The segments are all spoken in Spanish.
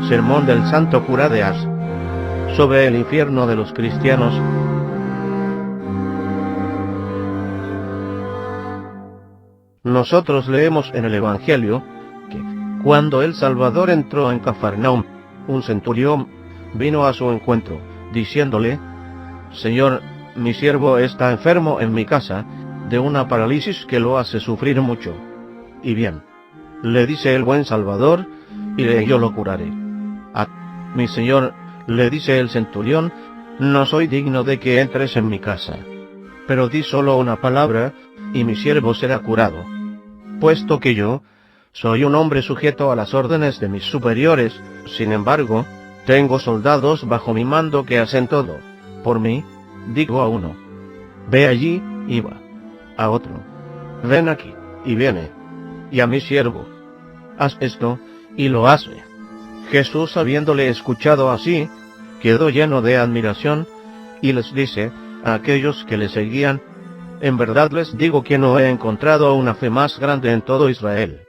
Sermón del Santo Cura de Ars, sobre el infierno de los cristianos. Nosotros leemos en el Evangelio que, cuando el Salvador entró en Cafarnaum, un centurión vino a su encuentro, diciéndole: Señor, mi siervo está enfermo en mi casa, de una parálisis que lo hace sufrir mucho. Y bien, le dice el buen Salvador, iré, yo lo curaré. Mi Señor, le dice el centurión, no soy digno de que entres en mi casa, pero di solo una palabra, y mi siervo será curado. Puesto que yo soy un hombre sujeto a las órdenes de mis superiores, sin embargo, tengo soldados bajo mi mando que hacen todo. Por mí, digo a uno: ve allí, y va; a otro: ven aquí, y viene; y a mi siervo: haz esto, y lo hace. Jesús, habiéndole escuchado así, quedó lleno de admiración, y les dice a aquellos que le seguían: en verdad les digo que no he encontrado una fe más grande en todo Israel.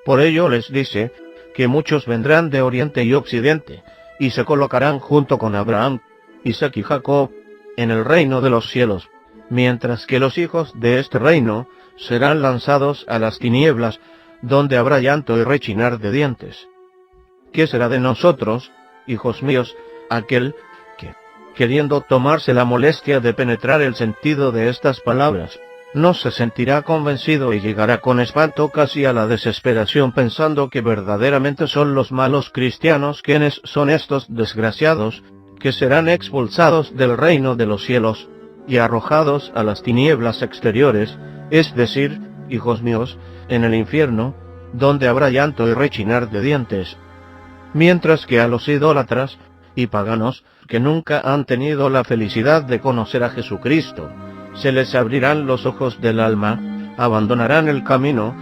Por ello les dice que muchos vendrán de oriente y occidente, y se colocarán junto con Abraham, Isaac y Jacob, en el reino de los cielos, mientras que los hijos de este reino serán lanzados a las tinieblas, donde habrá llanto y rechinar de dientes. ¿Qué será de nosotros, hijos míos, aquel que, queriendo tomarse la molestia de penetrar el sentido de estas palabras, no se sentirá convencido y llegará con espanto casi a la desesperación, pensando que verdaderamente son los malos cristianos quienes son estos desgraciados, que serán expulsados del reino de los cielos y arrojados a las tinieblas exteriores, es decir, hijos míos, en el infierno, donde habrá llanto y rechinar de dientes? Mientras que a los idólatras y paganos, que nunca han tenido la felicidad de conocer a Jesucristo, se les abrirán los ojos del alma, abandonarán el camino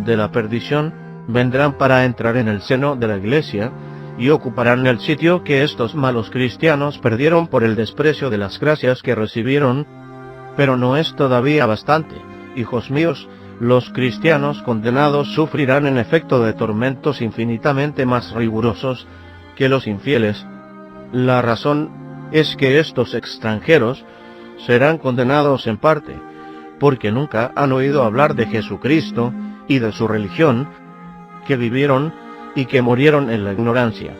de la perdición, vendrán para entrar en el seno de la Iglesia, y ocuparán el sitio que estos malos cristianos perdieron por el desprecio de las gracias que recibieron. Pero no es todavía bastante, hijos míos, los cristianos condenados sufrirán en efecto de tormentos infinitamente más rigurosos que los infieles. La razón es que estos extranjeros serán condenados en parte, porque nunca han oído hablar de Jesucristo y de su religión, que vivieron y que murieron en la ignorancia.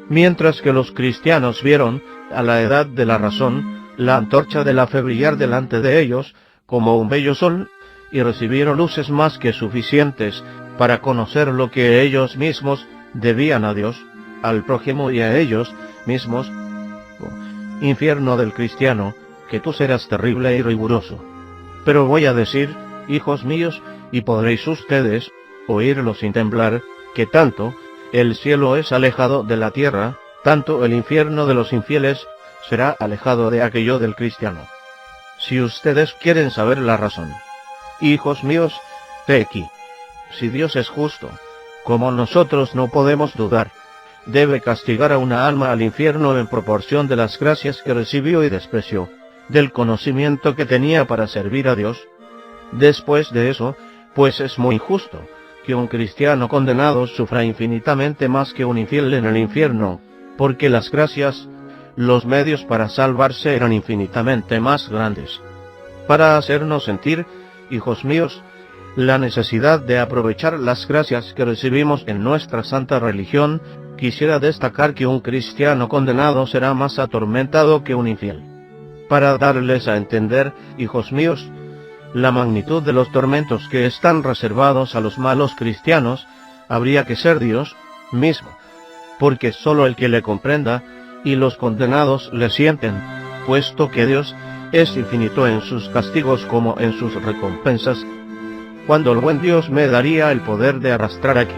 Mientras que los cristianos vieron, a la edad de la razón, la antorcha de la fe brillar delante de ellos como un bello sol, y recibieron luces más que suficientes para conocer lo que ellos mismos debían a Dios, al prójimo y a ellos mismos. Infierno del cristiano, que tú serás terrible y riguroso. Pero voy a decir, hijos míos, y podréis ustedes oírlo sin temblar, que tanto el cielo es alejado de la tierra, tanto el infierno de los infieles será alejado de aquello del cristiano. Si ustedes quieren saber la razón, hijos míos, he aquí: si Dios es justo, como nosotros no podemos dudar, debe castigar a una alma al infierno en proporción de las gracias que recibió y despreció, del conocimiento que tenía para servir a Dios. Después de eso, pues es muy injusto que un cristiano condenado sufra infinitamente más que un infiel en el infierno, porque las gracias, los medios para salvarse eran infinitamente más grandes. Para hacernos sentir, hijos míos, la necesidad de aprovechar las gracias que recibimos en nuestra santa religión, quisiera destacar que un cristiano condenado será más atormentado que un infiel. Para darles a entender, hijos míos, la magnitud de los tormentos que están reservados a los malos cristianos, habría que ser Dios mismo, porque sólo el que le comprenda y los condenados le sienten, puesto que Dios es infinito en sus castigos como en sus recompensas. Cuando el buen Dios me daría el poder de arrastrar aquí,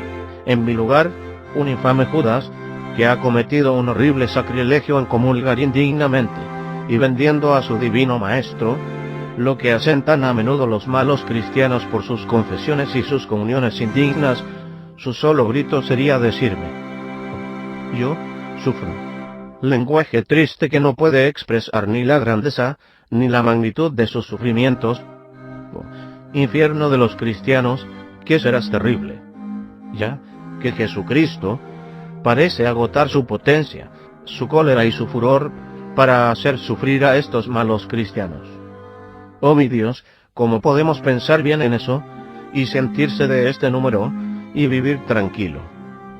en mi lugar, un infame Judas, que ha cometido un horrible sacrilegio en comulgar indignamente, y vendiendo a su divino Maestro, lo que hacen tan a menudo los malos cristianos por sus confesiones y sus comuniones indignas, su solo grito sería decirme: yo sufro. Lenguaje triste que no puede expresar ni la grandeza, ni la magnitud de sus sufrimientos. Infierno de los cristianos, que serás terrible, ya que Jesucristo, parece agotar su potencia, su cólera y su furor para hacer sufrir a estos malos cristianos. Oh mi Dios, ¿cómo podemos pensar bien en eso y sentirse de este número y vivir tranquilo?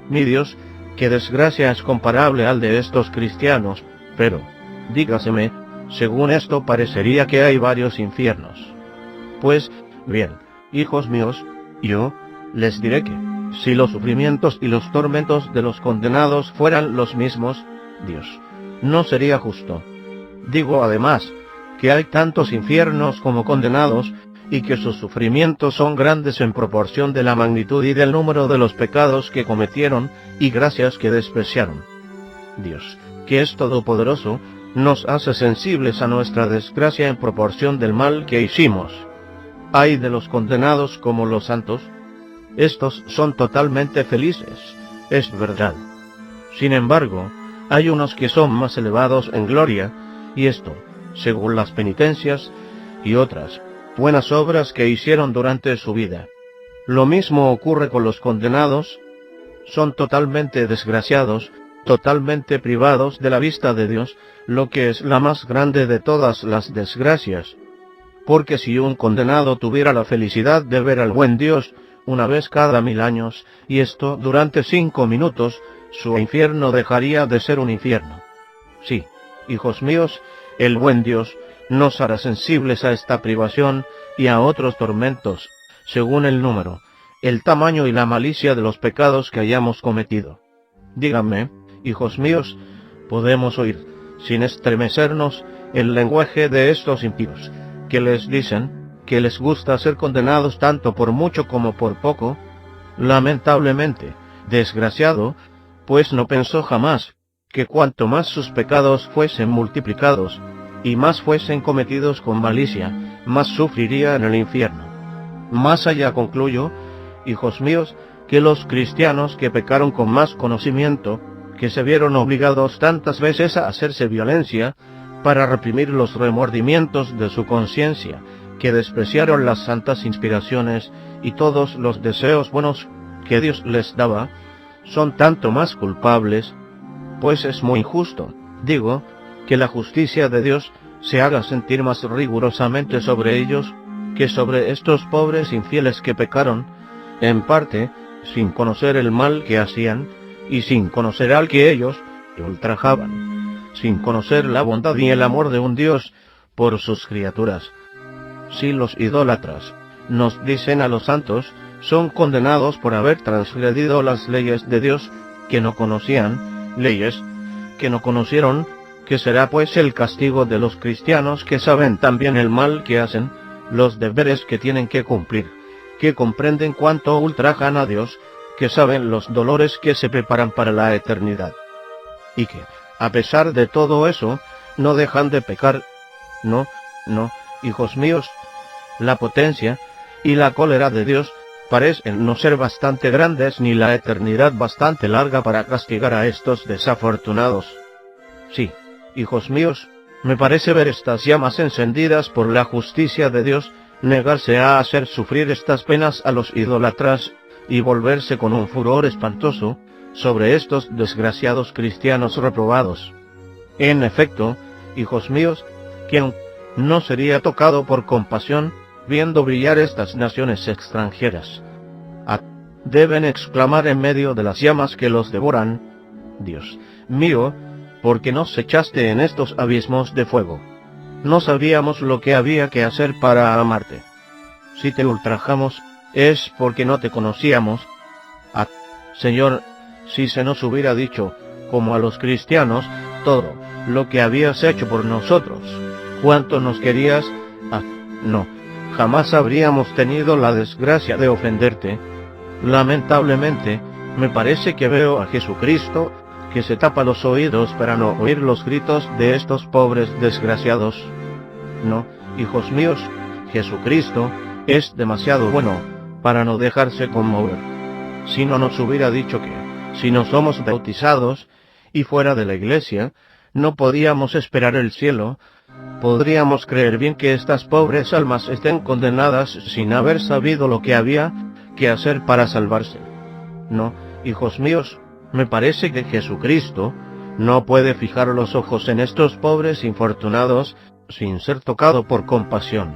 Mi Dios, qué desgracia es comparable al de estos cristianos, pero, dígaseme, según esto parecería que hay varios infiernos. Pues, bien, hijos míos, yo les diré que, si los sufrimientos y los tormentos de los condenados fueran los mismos, Dios no sería justo. Digo además, que hay tantos infiernos como condenados, y que sus sufrimientos son grandes en proporción de la magnitud y del número de los pecados que cometieron y gracias que despreciaron. Dios, que es todopoderoso, nos hace sensibles a nuestra desgracia en proporción del mal que hicimos. Ay de los condenados como los santos. Estos son totalmente felices, es verdad. Sin embargo, hay unos que son más elevados en gloria, y esto, según las penitencias y otras buenas obras que hicieron durante su vida. Lo mismo ocurre con los condenados. Son totalmente desgraciados, totalmente privados de la vista de Dios, lo que es la más grande de todas las desgracias. Porque si un condenado tuviera la felicidad de ver al buen Dios una vez cada 1000 años, y esto durante 5 minutos, su infierno dejaría de ser un infierno. Sí, hijos míos, el buen Dios nos hará sensibles a esta privación y a otros tormentos, según el número, el tamaño y la malicia de los pecados que hayamos cometido. Díganme, hijos míos, podemos oír, sin estremecernos, el lenguaje de estos impíos, que les dicen que les gusta ser condenados tanto por mucho como por poco. Lamentablemente, desgraciado, pues no pensó jamás que cuanto más sus pecados fuesen multiplicados, y más fuesen cometidos con malicia, más sufriría en el infierno. Más allá concluyo, hijos míos, que los cristianos que pecaron con más conocimiento, que se vieron obligados tantas veces a hacerse violencia, para reprimir los remordimientos de su conciencia, que despreciaron las santas inspiraciones y todos los deseos buenos que Dios les daba, son tanto más culpables, pues es muy injusto, digo, que la justicia de Dios se haga sentir más rigurosamente sobre ellos que sobre estos pobres infieles que pecaron, en parte, sin conocer el mal que hacían, y sin conocer al que ellos ultrajaban, sin conocer la bondad y el amor de un Dios por sus criaturas. Si los idólatras, nos dicen a los santos, son condenados por haber transgredido las leyes de Dios que no conocían, leyes que no conocieron, que será pues el castigo de los cristianos que saben también el mal que hacen, los deberes que tienen que cumplir, que comprenden cuánto ultrajan a Dios, que saben los dolores que se preparan para la eternidad, y que, a pesar de todo eso, no dejan de pecar. No, hijos míos, la potencia y la cólera de Dios parecen no ser bastante grandes ni la eternidad bastante larga para castigar a estos desafortunados. Sí, hijos míos, me parece ver estas llamas encendidas por la justicia de Dios negarse a hacer sufrir estas penas a los idólatras y volverse con un furor espantoso sobre estos desgraciados cristianos reprobados. En efecto, hijos míos, ¿quién no sería tocado por compasión viendo brillar estas naciones extranjeras? Deben exclamar en medio de las llamas que los devoran: Dios mío, ¿por qué nos echaste en estos abismos de fuego? No sabíamos lo que había que hacer para amarte. Si te ultrajamos, es porque no te conocíamos. Señor, si se nos hubiera dicho, como a los cristianos, todo lo que habías hecho por nosotros, cuánto nos querías, no, jamás habríamos tenido la desgracia de ofenderte. Lamentablemente, me parece que veo a Jesucristo que se tapa los oídos para no oír los gritos de estos pobres desgraciados. No, hijos míos, Jesucristo es demasiado bueno para no dejarse conmover. Si no nos hubiera dicho que, si no somos bautizados y fuera de la iglesia, no podíamos esperar el cielo, podríamos creer bien que estas pobres almas estén condenadas sin haber sabido lo que había que hacer para salvarse. No, hijos míos, Me parece que Jesucristo no puede fijar los ojos en estos pobres infortunados sin ser tocado por compasión,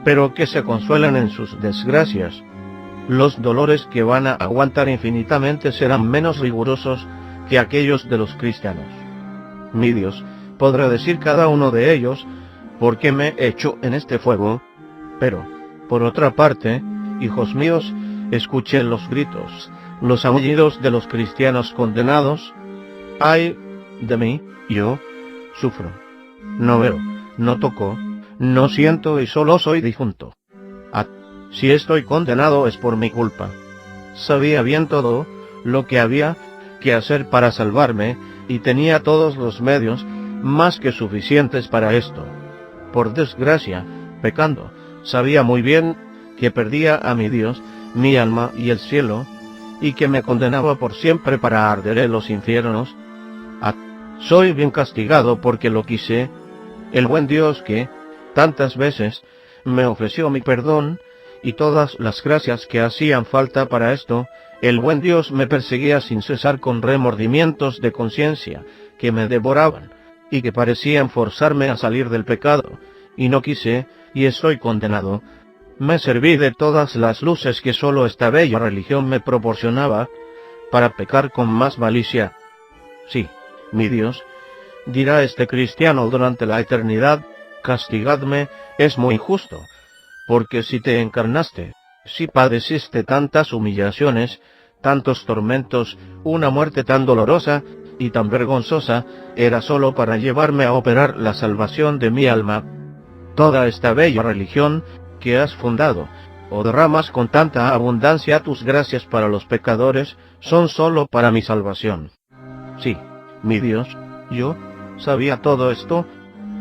pero que se consuelan en sus desgracias. Los dolores que van a aguantar infinitamente serán menos rigurosos que aquellos de los cristianos. Mi Dios, podrá decir cada uno de ellos, ¿por qué me he hecho en este fuego? Pero, por otra parte, hijos míos, escuchen los gritos, los aullidos de los cristianos condenados. ¡Ay de mí! Yo sufro. No veo, no toco, no siento y solo soy difunto. Si estoy condenado es por mi culpa. Sabía bien todo lo que había que hacer para salvarme y tenía todos los medios más que suficientes para esto. Por desgracia, pecando, sabía muy bien que perdía a mi Dios, mi alma y el cielo, y que me condenaba por siempre para arder en los infiernos. Soy bien castigado porque lo quise. El buen Dios que, tantas veces, me ofreció mi perdón y todas las gracias que hacían falta para esto, el buen Dios me perseguía sin cesar con remordimientos de conciencia que me devoraban y que parecían forzarme a salir del pecado, y no quise, y estoy condenado. Me serví de todas las luces que sólo esta bella religión me proporcionaba para pecar con más malicia. Sí, mi Dios, dirá este cristiano durante la eternidad, castigadme, es muy injusto, porque si te encarnaste, si padeciste tantas humillaciones, tantos tormentos, una muerte tan dolorosa y tan vergonzosa, era solo para llevarme a operar la salvación de mi alma. Toda esta bella religión que has fundado, o derramas con tanta abundancia tus gracias para los pecadores, son solo para mi salvación. Sí, mi Dios, yo sabía todo esto.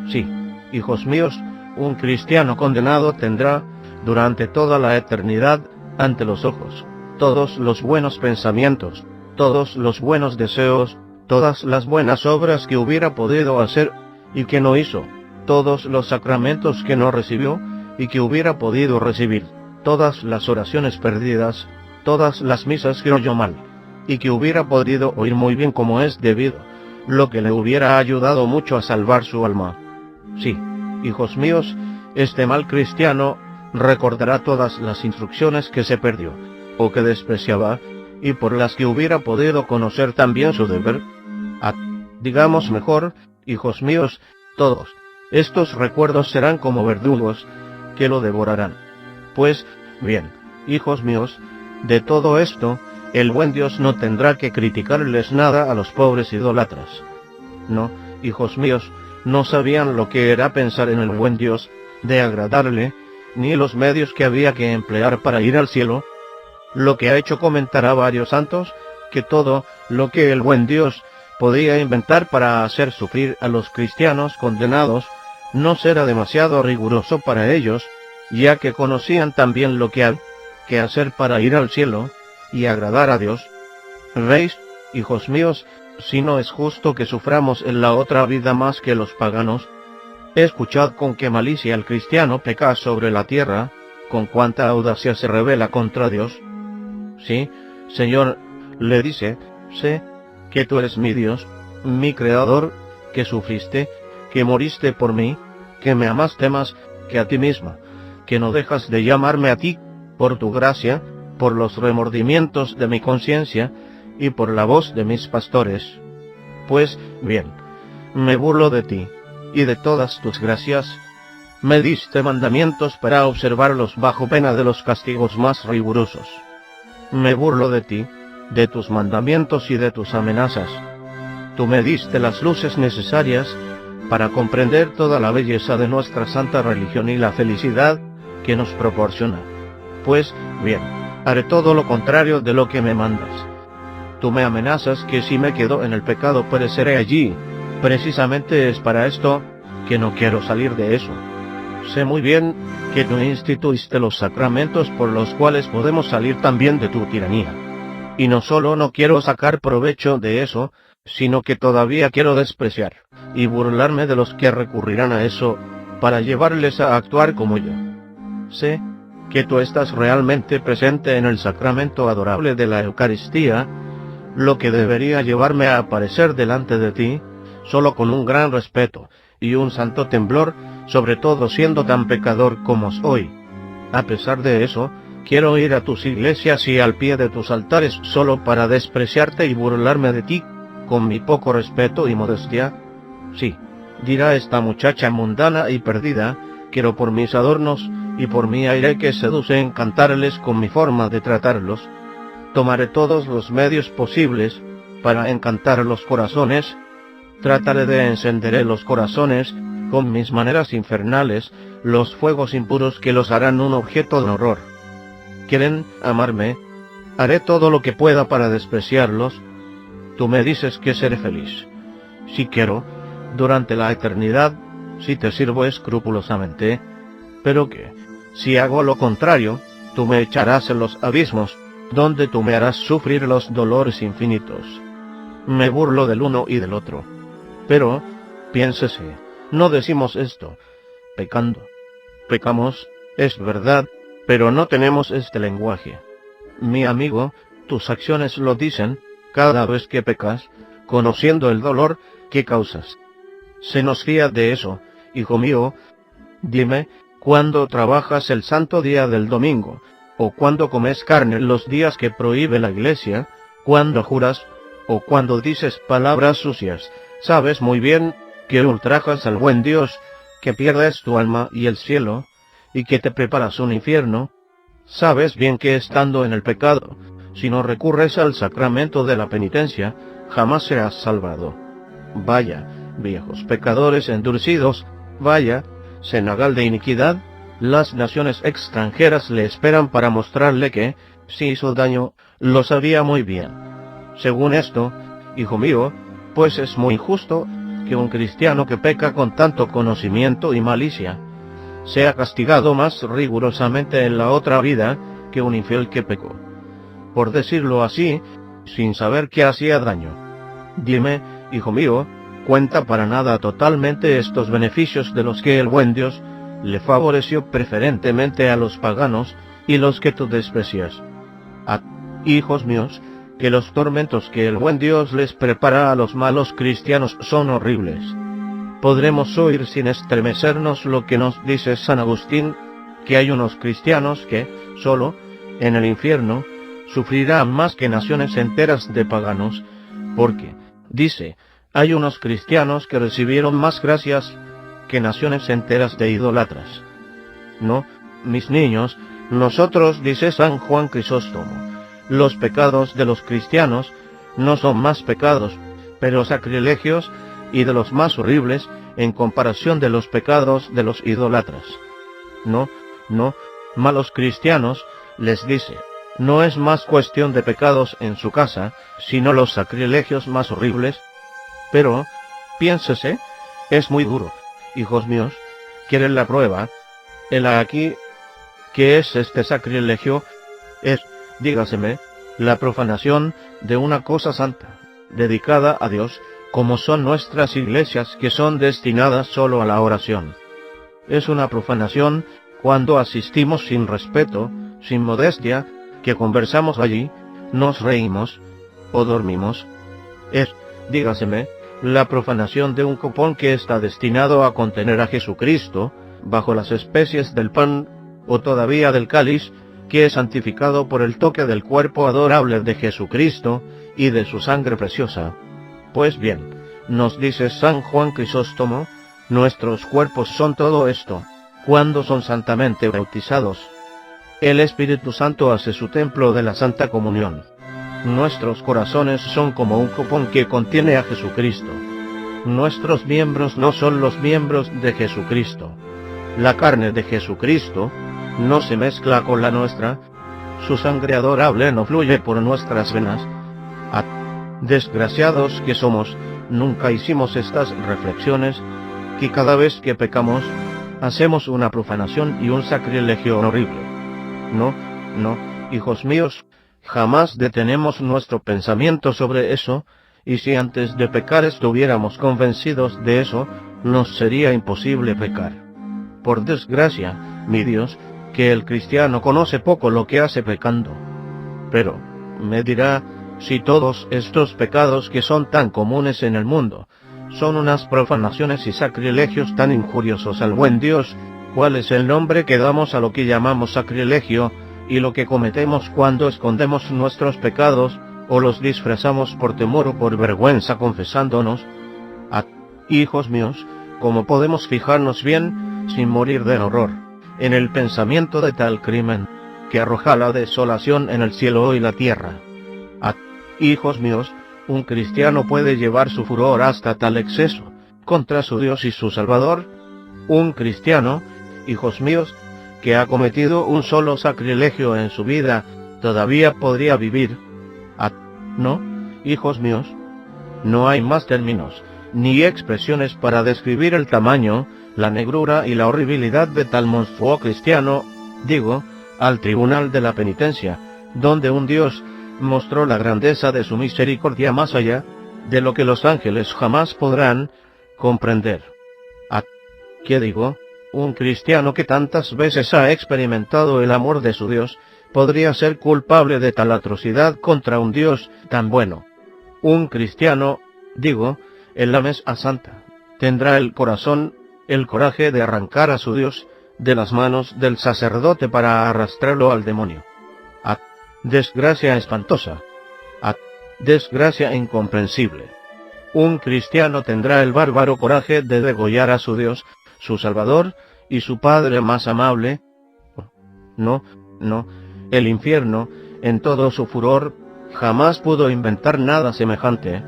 Sí, hijos míos, un cristiano condenado tendrá, durante toda la eternidad, ante los ojos, todos los buenos pensamientos, todos los buenos deseos, todas las buenas obras que hubiera podido hacer y que no hizo, todos los sacramentos que no recibió y que hubiera podido recibir, todas las oraciones perdidas, todas las misas que oyó mal, y que hubiera podido oír muy bien como es debido, lo que le hubiera ayudado mucho a salvar su alma. Sí, hijos míos, este mal cristiano recordará todas las instrucciones que se perdió, o que despreciaba, y por las que hubiera podido conocer también su deber. Digamos mejor, hijos míos, todos estos recuerdos serán como verdugos que lo devorarán. Pues, bien, hijos míos, de todo esto, el buen Dios no tendrá que criticarles nada a los pobres idólatras. No, hijos míos, no sabían lo que era pensar en el buen Dios, de agradarle, ni los medios que había que emplear para ir al cielo. Lo que ha hecho comentar a varios santos, que todo lo que el buen Dios podía inventar para hacer sufrir a los cristianos condenados, no será demasiado riguroso para ellos, ya que conocían también lo que hay que hacer para ir al cielo y agradar a Dios. ¿Veis, hijos míos, si no es justo que suframos en la otra vida más que los paganos? Escuchad con qué malicia el cristiano peca sobre la tierra, con cuánta audacia se rebela contra Dios. Sí, Señor, le dice, sé que tú eres mi Dios, mi Creador, que sufriste, que moriste por mí, que me amaste más que a ti misma, que no dejas de llamarme a ti, por tu gracia, por los remordimientos de mi conciencia, y por la voz de mis pastores. Pues, bien, me burlo de ti, y de todas tus gracias. Me diste mandamientos para observarlos bajo pena de los castigos más rigurosos. Me burlo de ti, de tus mandamientos y de tus amenazas. Tú me diste las luces necesarias para comprender toda la belleza de nuestra santa religión y la felicidad que nos proporciona. Pues, bien, haré todo lo contrario de lo que me mandas. Tú me amenazas que si me quedo en el pecado pereceré allí. Precisamente es para esto que no quiero salir de eso. Sé muy bien que tú instituiste los sacramentos por los cuales podemos salir también de tu tiranía. Y no solo no quiero sacar provecho de eso, sino que todavía quiero despreciar y burlarme de los que recurrirán a eso para llevarles a actuar como yo. Sé que tú estás realmente presente en el sacramento adorable de la Eucaristía, lo que debería llevarme a aparecer delante de ti, solo con un gran respeto y un santo temblor, sobre todo siendo tan pecador como soy. A pesar de eso, quiero ir a tus iglesias y al pie de tus altares solo para despreciarte y burlarme de ti, con mi poco respeto y modestia. Sí, dirá esta muchacha mundana y perdida, quiero por mis adornos y por mi aire que seduce encantarles con mi forma de tratarlos. Tomaré todos los medios posibles para encantar los corazones, trataré de encender los corazones con mis maneras infernales, los fuegos impuros que los harán un objeto de horror. ¿Quieren amarme? Haré todo lo que pueda para despreciarlos. Tú me dices que seré feliz. Si quiero, durante la eternidad, si te sirvo escrupulosamente, pero que, si hago lo contrario, tú me echarás en los abismos, donde tú me harás sufrir los dolores infinitos. Me burlo del uno y del otro. Pero, piénsese, no decimos esto, pecando. Pecamos, es verdad, pero no tenemos este lenguaje. Mi amigo, tus acciones lo dicen, cada vez que pecas, conociendo el dolor que causas. Se nos fía de eso, hijo mío. Dime, ¿cuándo trabajas el santo día del domingo? ¿O cuándo comes carne los días que prohíbe la Iglesia? ¿Cuándo juras? ¿O cuándo dices palabras sucias? Sabes muy bien que ultrajas al buen Dios, que pierdes tu alma y el cielo, y que te preparas un infierno. Sabes bien que estando en el pecado, si no recurres al sacramento de la penitencia, jamás serás salvado. Vaya, viejos pecadores endurecidos, vaya, cenagal de iniquidad, las naciones extranjeras le esperan para mostrarle que, si hizo daño, lo sabía muy bien. Según esto, hijo mío, pues es muy injusto que un cristiano que peca con tanto conocimiento y malicia sea castigado más rigurosamente en la otra vida que un infiel que pecó, por decirlo así, sin saber que hacía daño. Dime, hijo mío, ¿cuenta para nada totalmente estos beneficios de los que el buen Dios le favoreció preferentemente a los paganos y los que tú desprecias? Hijos míos, que los tormentos que el buen Dios les prepara a los malos cristianos son horribles. Podremos oír sin estremecernos lo que nos dice San Agustín, que hay unos cristianos que, solo, en el infierno, sufrirán más que naciones enteras de paganos, porque, dice, hay unos cristianos que recibieron más gracias que naciones enteras de idólatras. No, mis niños, nosotros, dice San Juan Crisóstomo, los pecados de los cristianos no son más pecados, pero sacrilegios y de los más horribles en comparación de los pecados de los idólatras. No, malos cristianos, les dice, no es más cuestión de pecados en su casa, sino los sacrilegios más horribles. Pero, piénsese, es muy duro, hijos míos, ¿quieren la prueba? Hela aquí, ¿qué es este sacrilegio? Es, dígaseme, la profanación de una cosa santa, dedicada a Dios, como son nuestras iglesias que son destinadas solo a la oración. Es una profanación cuando asistimos sin respeto, sin modestia, que conversamos allí, nos reímos o dormimos. Es, dígaseme, la profanación de un copón que está destinado a contener a Jesucristo, bajo las especies del pan, o todavía del cáliz, que es santificado por el toque del cuerpo adorable de Jesucristo y de su sangre preciosa. Pues bien, nos dice San Juan Crisóstomo, nuestros cuerpos son todo esto, cuando son santamente bautizados. El Espíritu Santo hace su templo de la Santa Comunión. Nuestros corazones son como un copón que contiene a Jesucristo. Nuestros miembros no son los miembros de Jesucristo. La carne de Jesucristo no se mezcla con la nuestra, su sangre adorable no fluye por nuestras venas. Desgraciados que somos, nunca hicimos estas reflexiones, que cada vez que pecamos, hacemos una profanación y un sacrilegio horrible. No, hijos míos, jamás detenemos nuestro pensamiento sobre eso, y si antes de pecar estuviéramos convencidos de eso, nos sería imposible pecar. Por desgracia, mi Dios, que el cristiano conoce poco lo que hace pecando. Pero, me dirá, Si todos estos pecados que son tan comunes en el mundo, son unas profanaciones y sacrilegios tan injuriosos al buen Dios, ¿cuál es el nombre que damos a lo que llamamos sacrilegio, y lo que cometemos cuando escondemos nuestros pecados, o los disfrazamos por temor o por vergüenza confesándonos? Hijos míos, ¿cómo podemos fijarnos bien, sin morir de horror, en el pensamiento de tal crimen, que arroja la desolación en el cielo y la tierra? Hijos míos, un cristiano puede llevar su furor hasta tal exceso, contra su Dios y su Salvador. Un cristiano, hijos míos, que ha cometido un solo sacrilegio en su vida, todavía podría vivir. No, hijos míos, no hay más términos, ni expresiones para describir el tamaño, la negrura y la horribilidad de tal monstruo cristiano, digo, al tribunal de la penitencia, donde un Dios mostró la grandeza de su misericordia más allá de lo que los ángeles jamás podrán comprender. ¿Qué digo? Un cristiano que tantas veces ha experimentado el amor de su Dios, podría ser culpable de tal atrocidad contra un Dios tan bueno. Un cristiano, digo, en la mesa santa, tendrá el coraje de arrancar a su Dios de las manos del sacerdote para arrastrarlo al demonio. Desgracia espantosa. Desgracia incomprensible. Un cristiano tendrá el bárbaro coraje de degollar a su Dios, su Salvador y su Padre más amable. No, el infierno, en todo su furor, jamás pudo inventar nada semejante.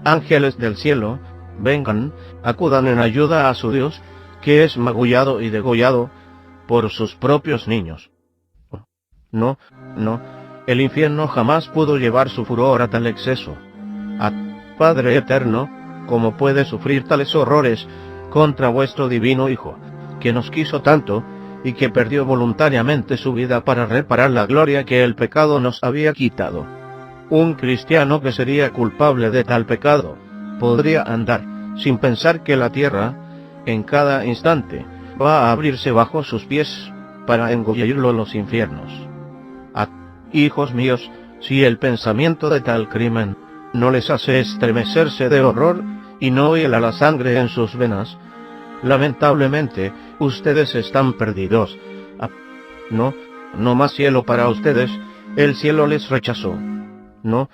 Ángeles del cielo, vengan, acudan en ayuda a su Dios, que es magullado y degollado por sus propios niños. No, el infierno jamás pudo llevar su furor a tal exceso. Padre eterno, ¿cómo puede sufrir tales horrores contra vuestro divino Hijo, que nos quiso tanto, y que perdió voluntariamente su vida para reparar la gloria que el pecado nos había quitado? Un cristiano que sería culpable de tal pecado, podría andar, sin pensar que la tierra, en cada instante, va a abrirse bajo sus pies, para engullirlo en los infiernos. Hijos míos, si el pensamiento de tal crimen no les hace estremecerse de horror, y no hiela la sangre en sus venas, lamentablemente, ustedes están perdidos. No más cielo para ustedes, el cielo les rechazó. No,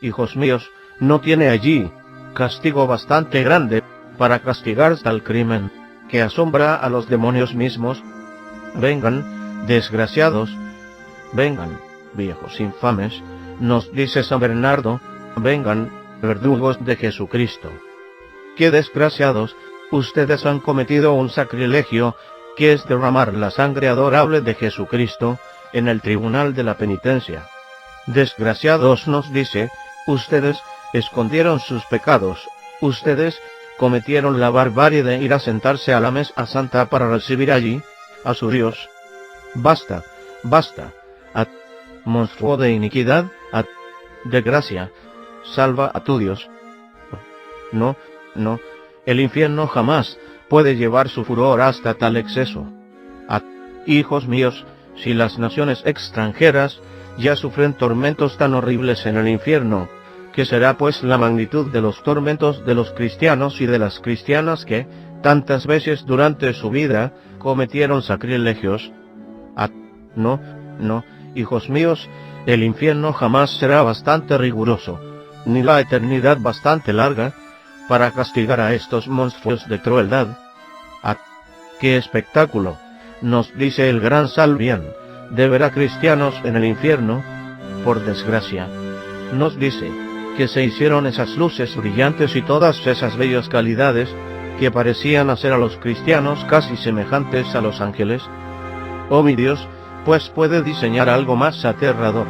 hijos míos, no tiene allí castigo bastante grande para castigar tal crimen, que asombra a los demonios mismos. Vengan, desgraciados, vengan, viejos infames, nos dice San Bernardo, vengan, verdugos de Jesucristo. ¡Qué desgraciados! Ustedes han cometido un sacrilegio, que es derramar la sangre adorable de Jesucristo en el tribunal de la penitencia. Desgraciados, nos dice, ustedes escondieron sus pecados, ustedes cometieron la barbarie de ir a sentarse a la mesa santa para recibir allí a su Dios. Basta, monstruo de iniquidad, de gracia, salva a tu Dios. No, el infierno jamás puede llevar su furor hasta tal exceso. Hijos míos, si las naciones extranjeras ya sufren tormentos tan horribles en el infierno, ¿qué será pues la magnitud de los tormentos de los cristianos y de las cristianas que, tantas veces durante su vida, cometieron sacrilegios? No, hijos míos, el infierno jamás será bastante riguroso, ni la eternidad bastante larga, para castigar a estos monstruos de crueldad. ¡Qué espectáculo! Nos dice el gran Salvian, de ver a cristianos en el infierno. Por desgracia, nos dice que se hicieron esas luces brillantes y todas esas bellas calidades que parecían hacer a los cristianos casi semejantes a los ángeles. Oh mi Dios, pues puede diseñar algo más aterrador.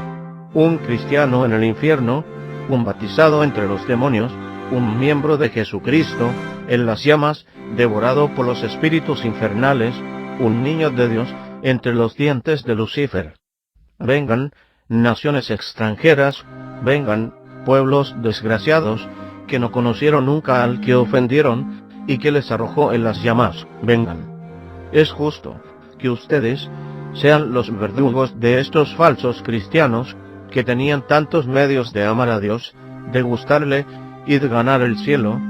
Un cristiano en el infierno, un bautizado entre los demonios, un miembro de Jesucristo en las llamas, devorado por los espíritus infernales, un niño de Dios entre los dientes de Lucifer. Vengan, naciones extranjeras, vengan, pueblos desgraciados, que no conocieron nunca al que ofendieron, y que les arrojó en las llamas, vengan. Es justo que ustedes sean los verdugos de estos falsos cristianos, que tenían tantos medios de amar a Dios, de gustarle y de ganar el cielo,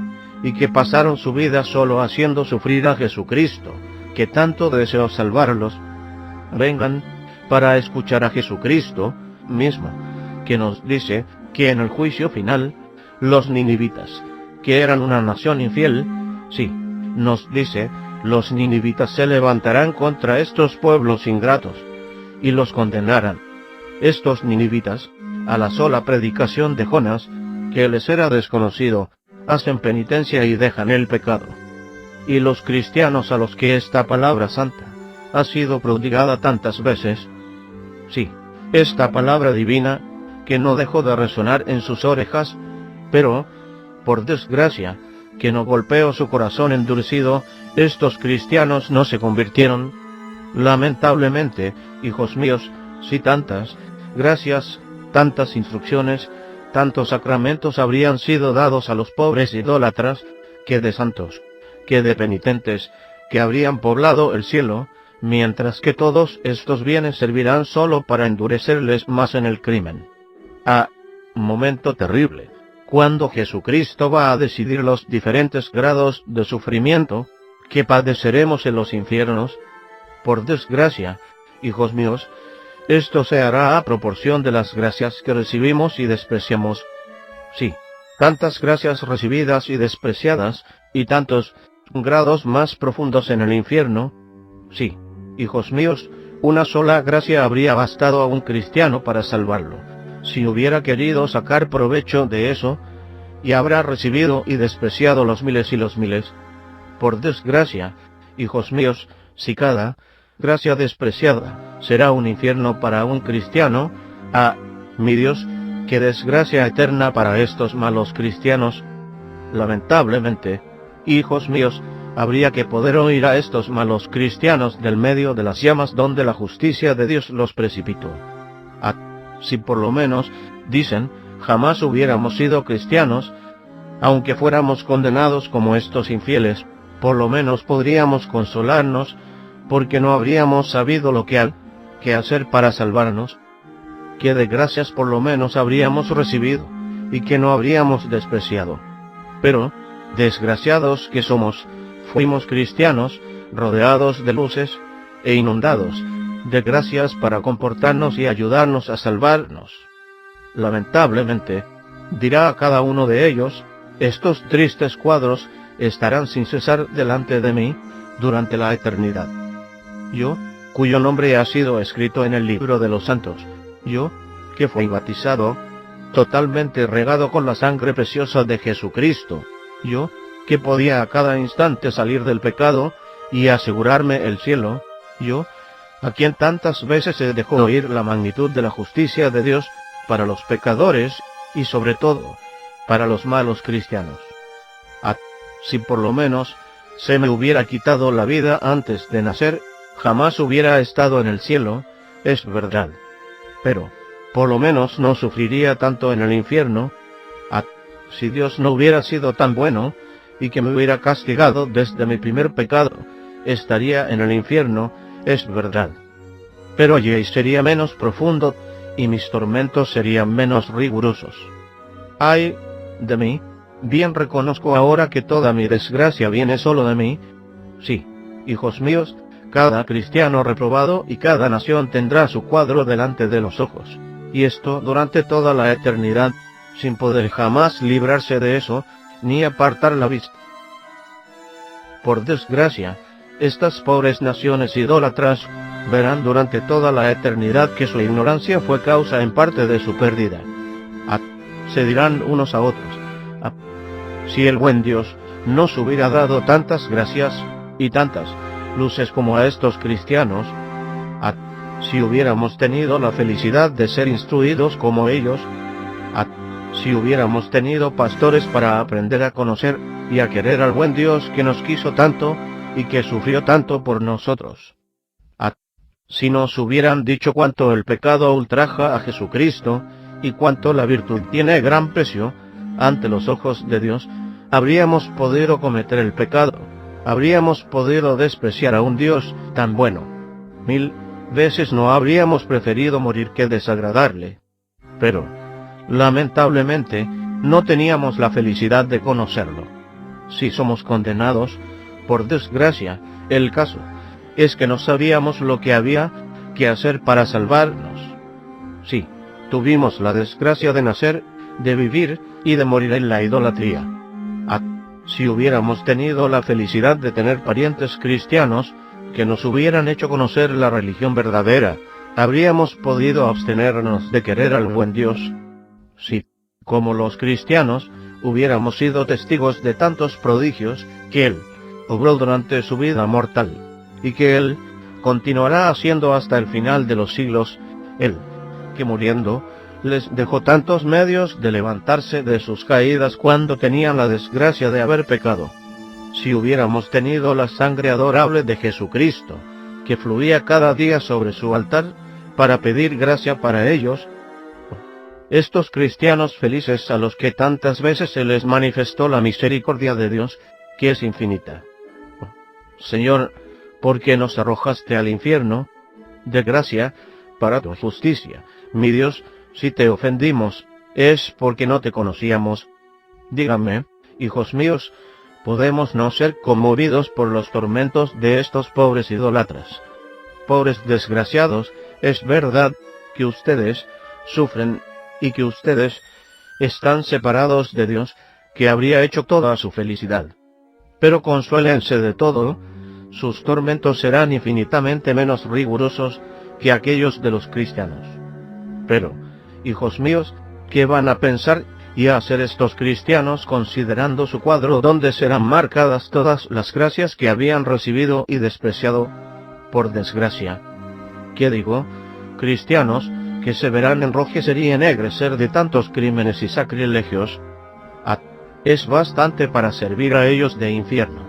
y que pasaron su vida solo haciendo sufrir a Jesucristo, que tanto deseó salvarlos, vengan para escuchar a Jesucristo mismo, que nos dice que en el juicio final, los ninivitas, que eran una nación infiel, sí, nos dice, los ninivitas se levantarán contra estos pueblos ingratos, y los condenarán. Estos ninivitas, a la sola predicación de Jonás, que les era desconocido, hacen penitencia y dejan el pecado. Y los cristianos a los que esta palabra santa ha sido prodigada tantas veces, sí, esta palabra divina, que no dejó de resonar en sus orejas, pero, por desgracia, que no golpeó su corazón endurecido, estos cristianos no se convirtieron. Lamentablemente, hijos míos, si tantas gracias, tantas instrucciones, tantos sacramentos habrían sido dados a los pobres idólatras, que de santos, que de penitentes, que habrían poblado el cielo, mientras que todos estos bienes servirán solo para endurecerles más en el crimen. Momento terrible, cuando Jesucristo va a decidir los diferentes grados de sufrimiento que padeceremos en los infiernos. Por desgracia, hijos míos, esto se hará a proporción de las gracias que recibimos y despreciamos. Sí, tantas gracias recibidas y despreciadas, y tantos grados más profundos en el infierno. Sí, hijos míos, una sola gracia habría bastado a un cristiano para salvarlo, si hubiera querido sacar provecho de eso, y habrá recibido y despreciado los miles y los miles. Por desgracia, hijos míos, si cada gracia despreciada será un infierno para un cristiano, mi Dios, qué desgracia eterna para estos malos cristianos. Lamentablemente, hijos míos, habría que poder oír a estos malos cristianos del medio de las llamas donde la justicia de Dios los precipitó. Si por lo menos, dicen, jamás hubiéramos sido cristianos, aunque fuéramos condenados como estos infieles, por lo menos podríamos consolarnos, porque no habríamos sabido lo que hacer para salvarnos, que de gracias por lo menos habríamos recibido, y que no habríamos despreciado. Pero, desgraciados que somos, fuimos cristianos, rodeados de luces, e inundados de gracias para comportarnos y ayudarnos a salvarnos. Lamentablemente, dirá a cada uno de ellos, estos tristes cuadros estarán sin cesar delante de mí durante la eternidad. Yo, cuyo nombre ha sido escrito en el libro de los santos, yo, que fui bautizado, totalmente regado con la sangre preciosa de Jesucristo, yo, que podía a cada instante salir del pecado y asegurarme el cielo, yo, a quien tantas veces se dejó oír la magnitud de la justicia de Dios para los pecadores y sobre todo para los malos cristianos. Si por lo menos se me hubiera quitado la vida antes de nacer, jamás hubiera estado en el cielo, es verdad. Pero, por lo menos no sufriría tanto en el infierno. Si Dios no hubiera sido tan bueno, y que me hubiera castigado desde mi primer pecado, estaría en el infierno, es verdad. Pero allí sería menos profundo, y mis tormentos serían menos rigurosos. Ay de mí, bien reconozco ahora que toda mi desgracia viene solo de mí. Sí, hijos míos, cada cristiano reprobado y cada nación tendrá su cuadro delante de los ojos, y esto durante toda la eternidad, sin poder jamás librarse de eso, ni apartar la vista. Por desgracia, estas pobres naciones idólatras verán durante toda la eternidad que su ignorancia fue causa en parte de su pérdida. Se dirán unos a otros, si el buen Dios nos hubiera dado tantas gracias y tantas luces como a estos cristianos, si hubiéramos tenido la felicidad de ser instruidos como ellos, si hubiéramos tenido pastores para aprender a conocer y a querer al buen Dios que nos quiso tanto y que sufrió tanto por nosotros. Si nos hubieran dicho cuánto el pecado ultraja a Jesucristo y cuánto la virtud tiene gran precio ante los ojos de Dios, habríamos podido cometer el pecado, habríamos podido despreciar a un Dios tan bueno. 1000 veces no habríamos preferido morir que desagradarle. Pero, lamentablemente, no teníamos la felicidad de conocerlo. Si somos condenados, por desgracia, el caso es que no sabíamos lo que había que hacer para salvarnos. Sí, tuvimos la desgracia de nacer, de vivir y de morir en la idolatría. Si hubiéramos tenido la felicidad de tener parientes cristianos que nos hubieran hecho conocer la religión verdadera, habríamos podido abstenernos de querer al buen Dios. Sí, como los cristianos, hubiéramos sido testigos de tantos prodigios que Él obró durante su vida mortal, y que Él continuará haciendo hasta el final de los siglos, Él, que muriendo, les dejó tantos medios de levantarse de sus caídas cuando tenían la desgracia de haber pecado. Si hubiéramos tenido la sangre adorable de Jesucristo, que fluía cada día sobre su altar, para pedir gracia para ellos, estos cristianos felices a los que tantas veces se les manifestó la misericordia de Dios, que es infinita. Señor, ¿por qué nos arrojaste al infierno? De gracia, para tu justicia. Mi Dios, si te ofendimos, es porque no te conocíamos. Díganme, hijos míos, ¿podemos no ser conmovidos por los tormentos de estos pobres idólatras? Pobres desgraciados, es verdad que ustedes sufren y que ustedes están separados de Dios, que habría hecho toda su felicidad. Pero consuélense de todo, sus tormentos serán infinitamente menos rigurosos que aquellos de los cristianos. Pero, hijos míos, ¿qué van a pensar y a hacer estos cristianos considerando su cuadro donde serán marcadas todas las gracias que habían recibido y despreciado por desgracia? ¿Qué digo? Cristianos que se verán enrojecer y ennegrecer de tantos crímenes y sacrilegios. Es bastante para servir a ellos de infierno.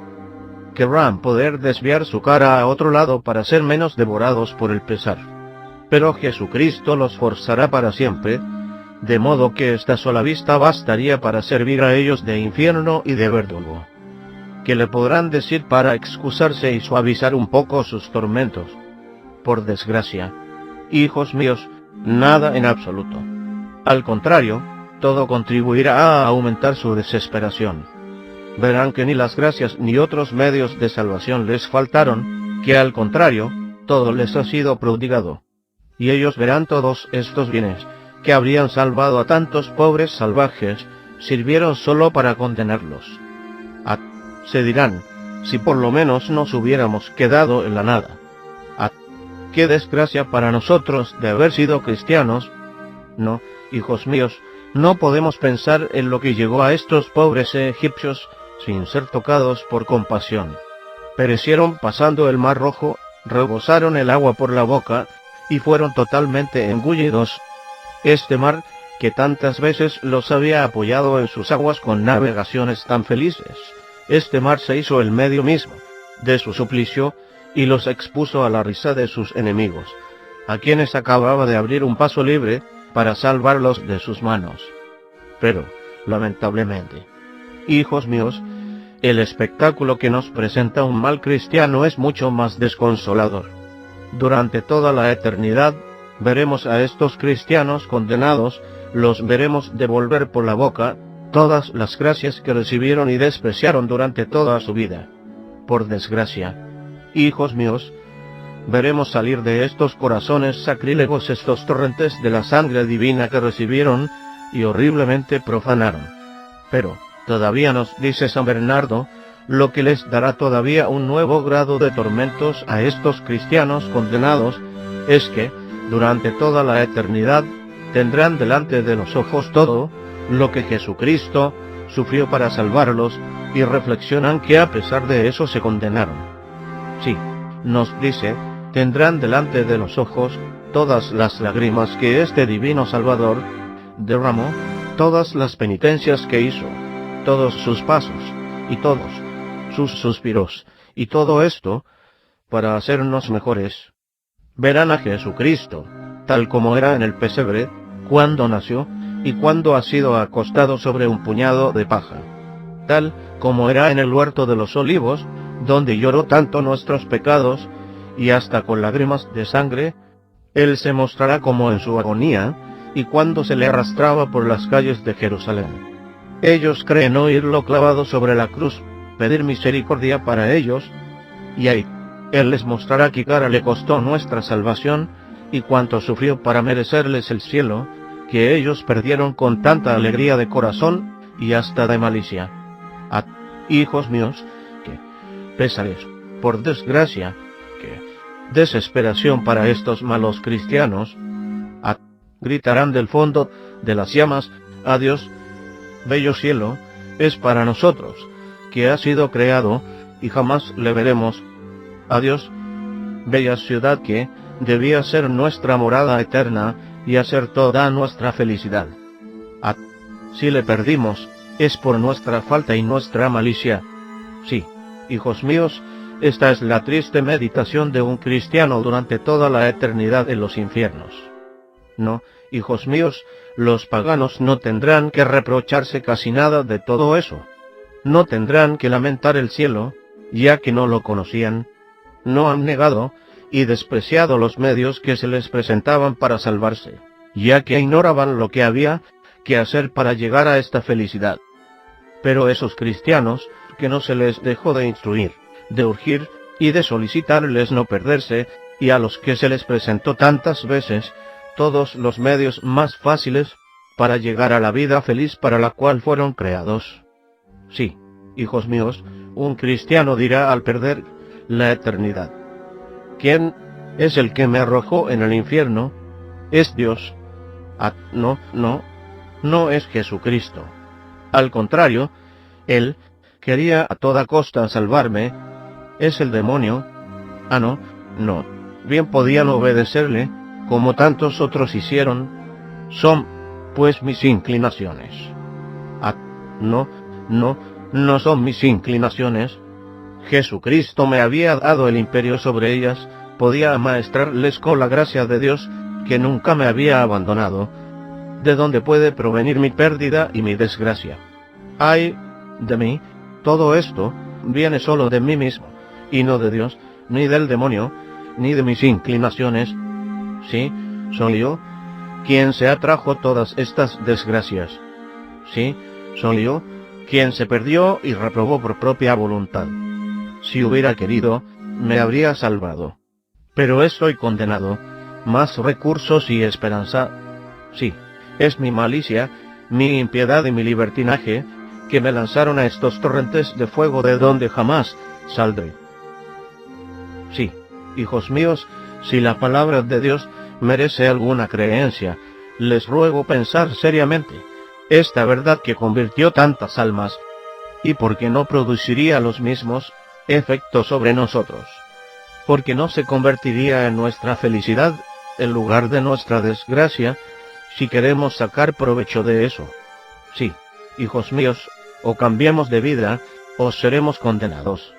Querrán poder desviar su cara a otro lado para ser menos devorados por el pesar. Pero Jesucristo los forzará para siempre, de modo que esta sola vista bastaría para servir a ellos de infierno y de verdugo. ¿Qué le podrán decir para excusarse y suavizar un poco sus tormentos? Por desgracia, hijos míos, nada en absoluto. Al contrario, todo contribuirá a aumentar su desesperación. Verán que ni las gracias ni otros medios de salvación les faltaron, que al contrario, todo les ha sido prodigado. Y ellos verán todos estos bienes, que habrían salvado a tantos pobres salvajes, sirvieron solo para condenarlos. Se dirán, si por lo menos nos hubiéramos quedado en la nada. ¡Qué desgracia para nosotros de haber sido cristianos! No, hijos míos, no podemos pensar en lo que llegó a estos pobres egipcios sin ser tocados por compasión. Perecieron pasando el mar Rojo, rebosaron el agua por la boca, y fueron totalmente engullidos. Este mar, que tantas veces los había apoyado en sus aguas con navegaciones tan felices, este mar se hizo el medio mismo de su suplicio, y los expuso a la risa de sus enemigos, a quienes acababa de abrir un paso libre para salvarlos de sus manos. Pero, lamentablemente, hijos míos, el espectáculo que nos presenta un mal cristiano es mucho más desconsolador. Durante toda la eternidad, veremos a estos cristianos condenados, los veremos devolver por la boca todas las gracias que recibieron y despreciaron durante toda su vida. Por desgracia, hijos míos, veremos salir de estos corazones sacrílegos estos torrentes de la sangre divina que recibieron y horriblemente profanaron. Pero, todavía nos dice San Bernardo, lo que les dará todavía un nuevo grado de tormentos a estos cristianos condenados, es que, durante toda la eternidad, tendrán delante de los ojos todo lo que Jesucristo sufrió para salvarlos, y reflexionan que a pesar de eso se condenaron. Sí, nos dice, tendrán delante de los ojos todas las lágrimas que este divino Salvador derramó, todas las penitencias que hizo, todos sus pasos, y todos sus suspiros, y todo esto, para hacernos mejores. Verán a Jesucristo, tal como era en el pesebre, cuando nació, y cuando ha sido acostado sobre un puñado de paja, tal como era en el huerto de los olivos, donde lloró tanto nuestros pecados, y hasta con lágrimas de sangre, Él se mostrará como en su agonía, y cuando se le arrastraba por las calles de Jerusalén. Ellos creen oírlo clavado sobre la cruz, pedir misericordia para ellos, y ahí, Él les mostrará qué cara le costó nuestra salvación, y cuánto sufrió para merecerles el cielo, que ellos perdieron con tanta alegría de corazón, y hasta de malicia. Hijos míos, que pésares, por desgracia, que desesperación para estos malos cristianos, gritarán del fondo de las llamas, adiós, bello cielo, es para nosotros, que ha sido creado, y jamás le veremos. Adiós, bella ciudad que debía ser nuestra morada eterna, y hacer toda nuestra felicidad. Si le perdimos, es por nuestra falta y nuestra malicia. Sí, hijos míos, esta es la triste meditación de un cristiano durante toda la eternidad en los infiernos. No, hijos míos, los paganos no tendrán que reprocharse casi nada de todo eso. No tendrán que lamentar el cielo, ya que no lo conocían. No han negado y despreciado los medios que se les presentaban para salvarse, ya que ignoraban lo que había que hacer para llegar a esta felicidad. Pero esos cristianos, que no se les dejó de instruir, de urgir y de solicitarles no perderse, y a los que se les presentó tantas veces todos los medios más fáciles para llegar a la vida feliz para la cual fueron creados. Sí, hijos míos, un cristiano dirá al perder la eternidad: ¿quién es el que me arrojó en el infierno? Es Dios. No es Jesucristo. Al contrario, Él quería a toda costa salvarme. Es el demonio. No. Bien podían obedecerle, como tantos otros hicieron. Son, pues, mis inclinaciones. No son mis inclinaciones. Jesucristo me había dado el imperio sobre ellas, podía amaestrarles con la gracia de Dios, que nunca me había abandonado. ¿De dónde puede provenir mi pérdida y mi desgracia? Ay de mí, todo esto viene solo de mí mismo, y no de Dios, ni del demonio, ni de mis inclinaciones. Sí, soy yo quien se atrajo todas estas desgracias. Sí, soy yo quien se perdió y reprobó por propia voluntad. Si hubiera querido, me habría salvado. Pero estoy condenado. Más recursos y esperanza. Sí, es mi malicia, mi impiedad y mi libertinaje, que me lanzaron a estos torrentes de fuego de donde jamás saldré. Sí, hijos míos, si la palabra de Dios merece alguna creencia, les ruego pensar seriamente esta verdad que convirtió tantas almas, y porque no produciría los mismos efectos sobre nosotros, porque no se convertiría en nuestra felicidad en lugar de nuestra desgracia, si queremos sacar provecho de eso. Sí, hijos míos, o cambiemos de vida, o seremos condenados.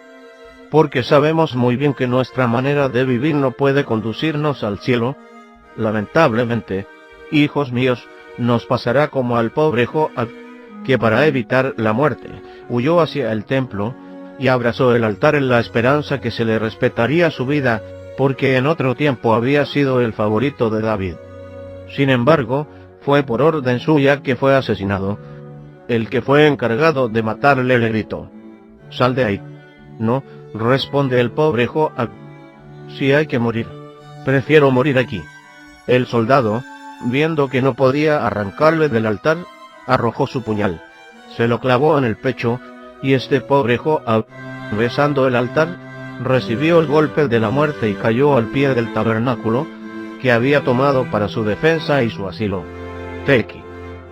Porque sabemos muy bien que nuestra manera de vivir no puede conducirnos al cielo. Lamentablemente, hijos míos, nos pasará como al pobre Joab, que para evitar la muerte, huyó hacia el templo, y abrazó el altar en la esperanza que se le respetaría su vida, porque en otro tiempo había sido el favorito de David. Sin embargo, fue por orden suya que fue asesinado. El que fue encargado de matarle le gritó: «Sal de ahí». «No», responde el pobre Joab, «si hay que morir, prefiero morir aquí». El soldado, viendo que no podía arrancarle del altar, arrojó su puñal, se lo clavó en el pecho, y este pobre Joab, besando el altar, recibió el golpe de la muerte y cayó al pie del tabernáculo, que había tomado para su defensa y su asilo. Tequi,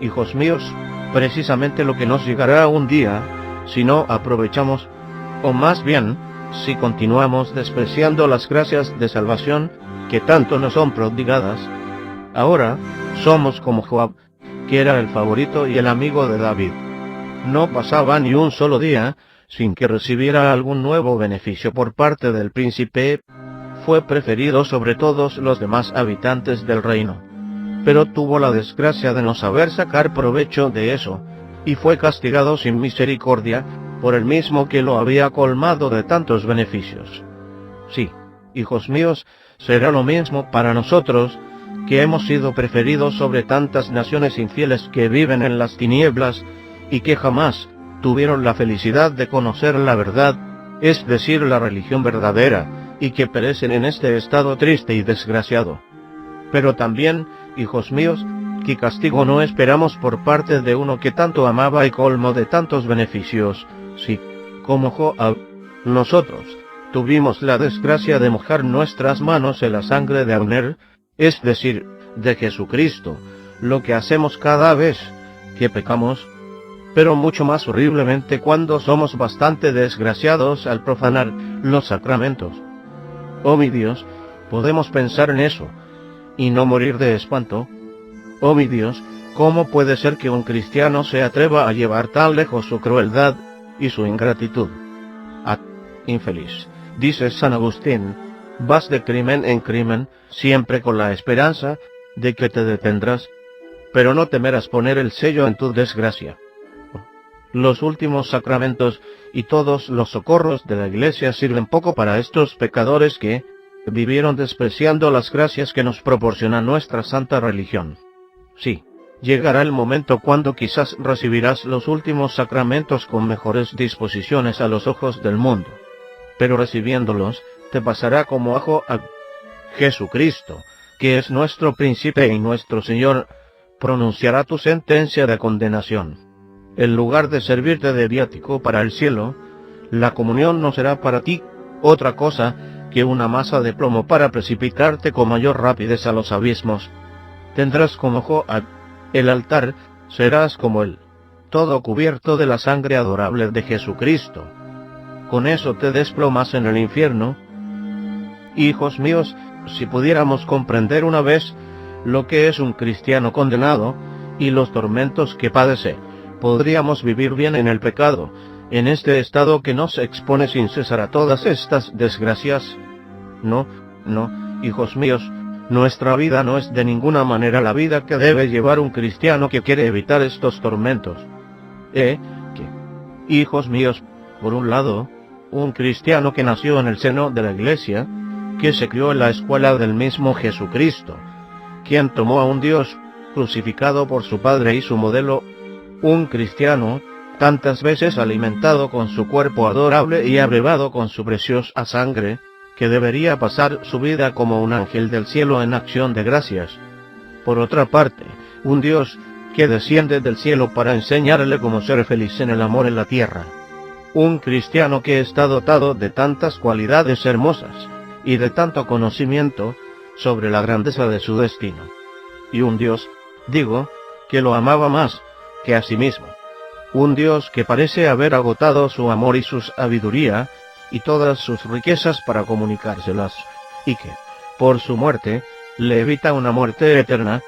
hijos míos, precisamente lo que nos llegará un día, si no aprovechamos, o más bien, si continuamos despreciando las gracias de salvación que tanto nos son prodigadas. Ahora somos como Joab, que era el favorito y el amigo de David. No pasaba ni un solo día sin que recibiera algún nuevo beneficio por parte del príncipe. Fue preferido sobre todos los demás habitantes del reino, pero tuvo la desgracia de no saber sacar provecho de eso, y fue castigado sin misericordia por el mismo que lo había colmado de tantos beneficios. Sí, hijos míos, será lo mismo para nosotros, que hemos sido preferidos sobre tantas naciones infieles que viven en las tinieblas, y que jamás tuvieron la felicidad de conocer la verdad, es decir, la religión verdadera, y que perecen en este estado triste y desgraciado. Pero también, hijos míos, que castigo no esperamos por parte de uno que tanto amaba y colmo de tantos beneficios, si, como Joab, nosotros tuvimos la desgracia de mojar nuestras manos en la sangre de Abner, es decir, de Jesucristo, lo que hacemos cada vez que pecamos, pero mucho más horriblemente cuando somos bastante desgraciados al profanar los sacramentos. Oh mi Dios, podemos pensar en eso, y no morir de espanto. Oh mi Dios, ¿cómo puede ser que un cristiano se atreva a llevar tan lejos su crueldad y su ingratitud? Ah, infeliz, dice San Agustín, vas de crimen en crimen, siempre con la esperanza de que te detendrás, pero no temerás poner el sello en tu desgracia. Los últimos sacramentos y todos los socorros de la Iglesia sirven poco para estos pecadores que vivieron despreciando las gracias que nos proporciona nuestra santa religión. Sí, llegará el momento cuando quizás recibirás los últimos sacramentos con mejores disposiciones a los ojos del mundo, pero recibiéndolos te pasará como ajo a Jesucristo, que es nuestro príncipe y nuestro Señor, pronunciará tu sentencia de condenación. En lugar de servirte de viático para el cielo, la comunión no será para ti otra cosa que una masa de plomo para precipitarte con mayor rapidez a los abismos. Tendrás como Joab el altar, serás como él, todo cubierto de la sangre adorable de Jesucristo. Con eso te desplomas en el infierno. Hijos míos, si pudiéramos comprender una vez lo que es un cristiano condenado y los tormentos que padece, podríamos vivir bien en el pecado, en este estado que nos expone sin cesar a todas estas desgracias. No, hijos míos, nuestra vida no es de ninguna manera la vida que debe llevar un cristiano que quiere evitar estos tormentos. Hijos míos, por un lado, un cristiano que nació en el seno de la Iglesia, que se crió en la escuela del mismo Jesucristo, quien tomó a un Dios crucificado por su Padre y su modelo, un cristiano tantas veces alimentado con su cuerpo adorable y abrevado con su preciosa sangre, que debería pasar su vida como un ángel del cielo en acción de gracias. Por otra parte, un Dios que desciende del cielo para enseñarle cómo ser feliz en el amor en la tierra. Un cristiano que está dotado de tantas cualidades hermosas y de tanto conocimiento sobre la grandeza de su destino. Y un Dios, digo, que lo amaba más que a sí mismo. Un Dios que parece haber agotado su amor y su sabiduría y todas sus riquezas para comunicárselas, y que, por su muerte, le evita una muerte eterna.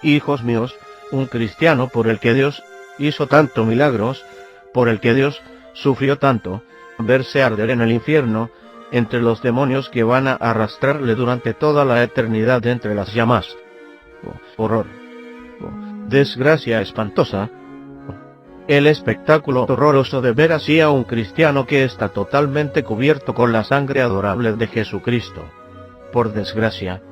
Hijos míos, un cristiano por el que Dios hizo tanto milagros, por el que Dios sufrió tanto, verse arder en el infierno, entre los demonios que van a arrastrarle durante toda la eternidad entre las llamas. Horror. Desgracia espantosa. El espectáculo horroroso de ver así a un cristiano que está totalmente cubierto con la sangre adorable de Jesucristo. Por desgracia,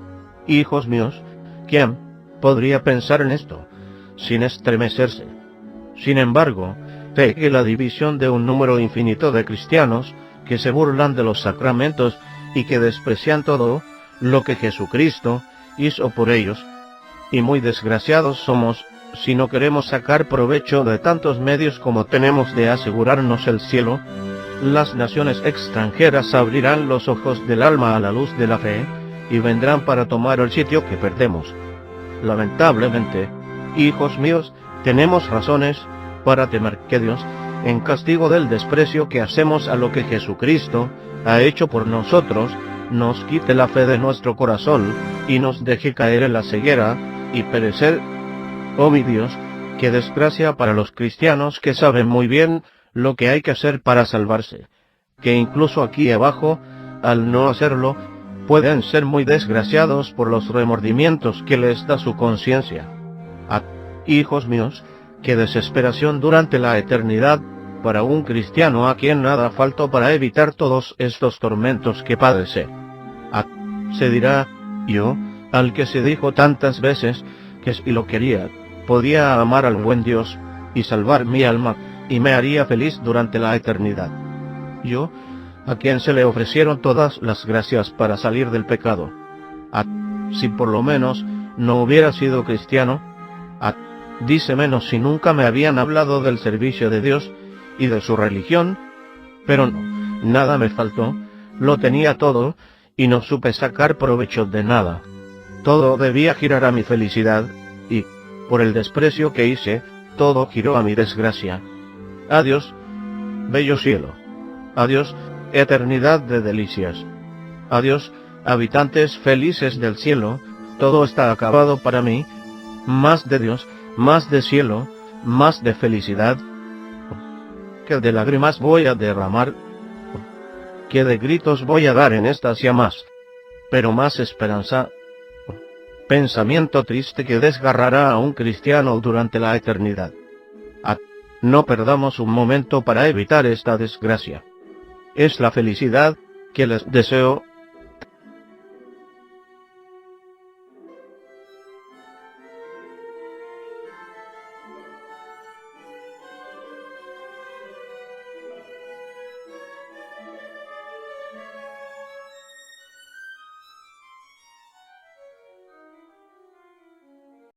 hijos míos, ¿quién podría pensar en esto sin estremecerse? Sin embargo, ve que la división de un número infinito de cristianos que se burlan de los sacramentos y que desprecian todo lo que Jesucristo hizo por ellos, y muy desgraciados somos si no queremos sacar provecho de tantos medios como tenemos de asegurarnos el cielo. Las naciones extranjeras abrirán los ojos del alma a la luz de la fe, y vendrán para tomar el sitio que perdemos. Lamentablemente, hijos míos, tenemos razones para temer que Dios, en castigo del desprecio que hacemos a lo que Jesucristo ha hecho por nosotros, nos quite la fe de nuestro corazón, y nos deje caer en la ceguera, y perecer. Oh mi Dios, qué desgracia para los cristianos que saben muy bien lo que hay que hacer para salvarse, que incluso aquí abajo, al no hacerlo, pueden ser muy desgraciados por los remordimientos que les da su conciencia. Hijos míos, qué desesperación durante la eternidad para un cristiano a quien nada faltó para evitar todos estos tormentos que padece. Se dirá, yo, al que se dijo tantas veces que si lo quería, podía amar al buen Dios y salvar mi alma y me haría feliz durante la eternidad. Yo, a quien se le ofrecieron todas las gracias para salir del pecado, si por lo menos no hubiera sido cristiano, dice menos si nunca me habían hablado del servicio de Dios y de su religión, pero no, nada me faltó, lo tenía todo, y no supe sacar provecho de nada. Todo debía girar a mi felicidad, y, por el desprecio que hice, todo giró a mi desgracia. Adiós, bello cielo. Adiós, eternidad de delicias. Adiós, habitantes felices del cielo, todo está acabado para mí. Más de Dios, más de cielo, más de felicidad, que de lágrimas voy a derramar, que de gritos voy a dar en estas llamas, pero más esperanza, pensamiento triste que desgarrará a un cristiano durante la eternidad. No perdamos un momento para evitar esta desgracia. Es la felicidad que les deseo